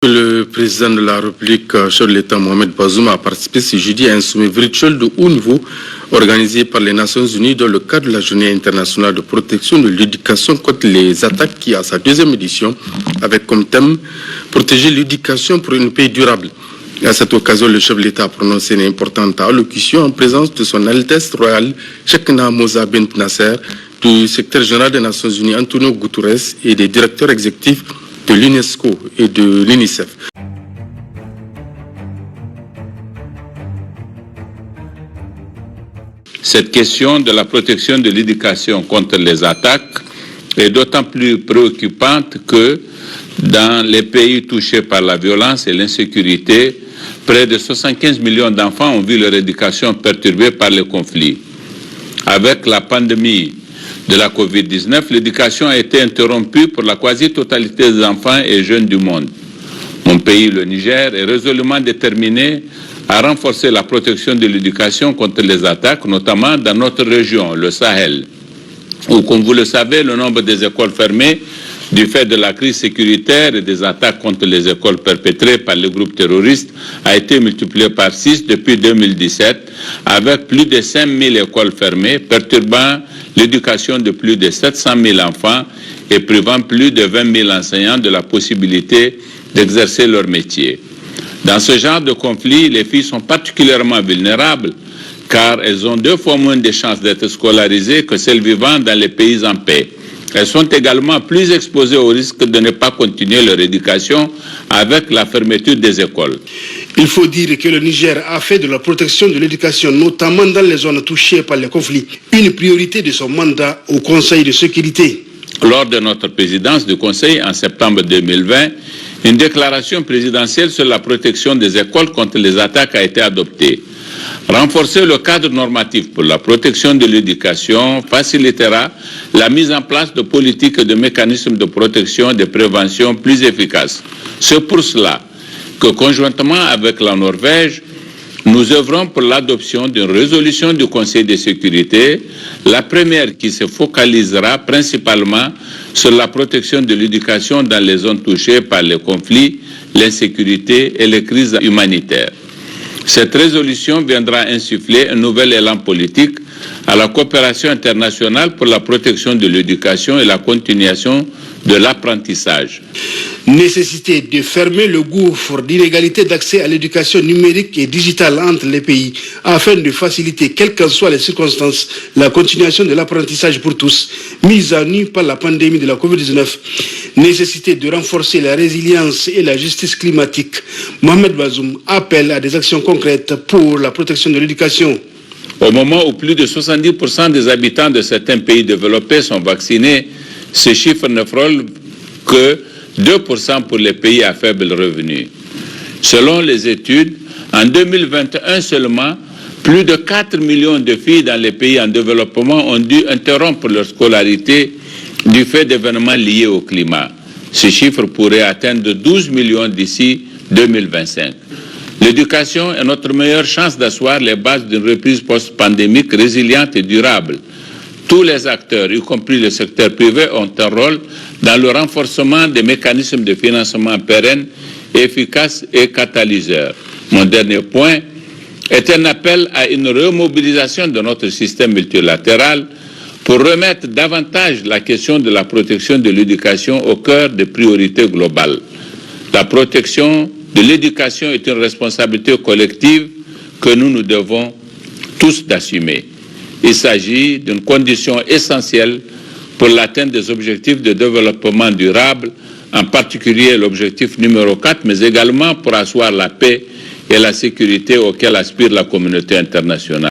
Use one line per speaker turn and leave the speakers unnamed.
Le président de la République, chef de l'État Mohamed Bazoum, a participé ce jeudi à un sommet virtuel de haut niveau organisé par les Nations Unies dans le cadre de la Journée internationale de protection de l'éducation contre les attaques qui a sa deuxième édition avec comme thème « Protéger l'éducation pour une paix durable ». À cette occasion, le chef de l'État a prononcé une importante allocution en présence de son Altesse royale Cheikhna Moza Bint Nasser, du secrétaire général des Nations Unies Antonio Guterres et des directeurs exécutifs de l'UNESCO et de l'UNICEF.
Cette question de la protection de l'éducation contre les attaques est d'autant plus préoccupante que dans les pays touchés par la violence et l'insécurité, près de 75 millions d'enfants ont vu leur éducation perturbée par les conflits. Avec la pandémie de la Covid-19, l'éducation a été interrompue pour la quasi-totalité des enfants et jeunes du monde. Mon pays, le Niger, est résolument déterminé à renforcer la protection de l'éducation contre les attaques, notamment dans notre région, le Sahel, où, comme vous le savez, le nombre des écoles fermées du fait de la crise sécuritaire et des attaques contre les écoles perpétrées par les groupes terroristes a été multiplié par 6 depuis 2017, avec plus de 5 000 écoles fermées, perturbant l'éducation de plus de 700 000 enfants et privant plus de 20 000 enseignants de la possibilité d'exercer leur métier. Dans ce genre de conflit, les filles sont particulièrement vulnérables car elles ont 2 fois moins de chances d'être scolarisées que celles vivant dans les pays en paix. Elles sont également plus exposées au risque de ne pas continuer leur éducation avec la fermeture des écoles.
Il faut dire que le Niger a fait de la protection de l'éducation, notamment dans les zones touchées par les conflits, une priorité de son mandat au Conseil de sécurité.
Lors de notre présidence du Conseil en septembre 2020, une déclaration présidentielle sur la protection des écoles contre les attaques a été adoptée. Renforcer le cadre normatif pour la protection de l'éducation facilitera la mise en place de politiques et de mécanismes de protection et de prévention plus efficaces. C'est pour cela que, conjointement avec la Norvège, nous œuvrons pour l'adoption d'une résolution du Conseil de sécurité, la première qui se focalisera principalement sur la protection de l'éducation dans les zones touchées par les conflits, l'insécurité et les crises humanitaires. Cette résolution viendra insuffler un nouvel élan politique à la coopération internationale pour la protection de l'éducation et la continuation de l'apprentissage.
Nécessité de fermer le gouffre d'inégalité d'accès à l'éducation numérique et digitale entre les pays afin de faciliter, quelles qu'en soient les circonstances, la continuation de l'apprentissage pour tous, mise à nu par la pandémie de la Covid-19. Nécessité de renforcer la résilience et la justice climatique. Mohamed Bazoum appelle à des actions concrètes pour la protection de l'éducation.
Au moment où plus de 70% des habitants de certains pays développés sont vaccinés, ces chiffres ne frôlent que 2% pour les pays à faible revenu. Selon les études, en 2021 seulement, plus de 4 millions de filles dans les pays en développement ont dû interrompre leur scolarité du fait d'événements liés au climat. Ce chiffre pourrait atteindre 12 millions d'ici 2025. L'éducation est notre meilleure chance d'asseoir les bases d'une reprise post-pandémique résiliente et durable. Tous les acteurs, y compris le secteur privé, ont un rôle dans le renforcement des mécanismes de financement pérennes, efficaces et catalyseurs. Mon dernier point est un appel à une remobilisation de notre système multilatéral pour remettre davantage la question de la protection de l'éducation au cœur des priorités globales. La protection de l'éducation est une responsabilité collective que nous devons tous d'assumer. Il s'agit d'une condition essentielle pour l'atteinte des objectifs de développement durable, en particulier l'objectif numéro 4, mais également pour asseoir la paix et la sécurité auxquelles aspire la communauté internationale.